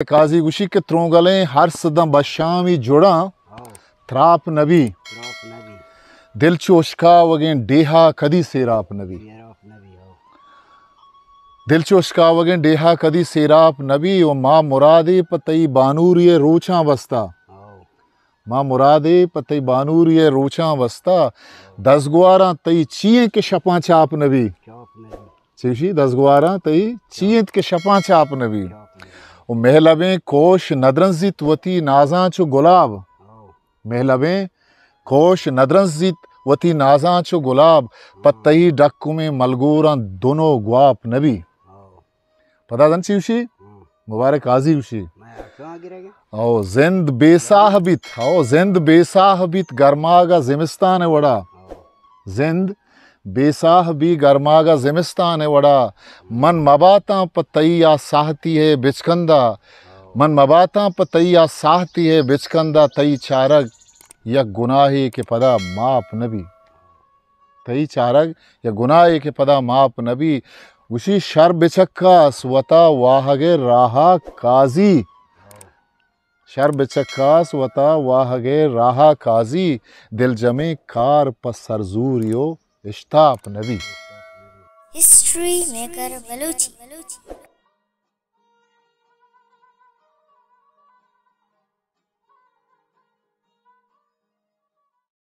काजी गुशी के त्रोंगले हर सदम बशामी जुड़ा थ्राप नबी दिल चोशका वगे डेहा कदी सेराप नबी दिल चोशका वगे डेहा कदी सेराप नबी ओ माँ मुरादे पतई बानूर ये रोचा बस्ता माँ मुरादे पतई बानूर ये रोचा बस्ता दसगुआरा तई चीए के शपा चाप नबी चीशी दसगुआरा तई चीएत के शपा चाप नबी ओ महलबें कोश नदरंजित वती नाजा चो गुलाब महलबें कोश नदरंजित वती नाजा चो गुलाब पतई डक्कू में मलगोरा दोनों ग्वाप नबी पता दन उशी मुबारक काजी उशी ओ जिंद बेसाह बित गरमागा जिमिस्तान है वड़ा जिंद बेसाह भी गरमागा जिमिस्तान है वड़ा मन मबाता पतैया साहती है बिचकंदा मन मबाता पतैया साहती है बिचकंदा तई चारग या गुनाहे के पदा माप नबी तई चारग या गुनाहे के पदा माप नबी उसी शर बिचक्का स्वता वाहगे राहा काजी शर बिचक्का स्वता वाहगे राहा काजी दिल जमे कार पसरजूरियो इश्ताप नबी हिस्ट्री मेकर बलूची।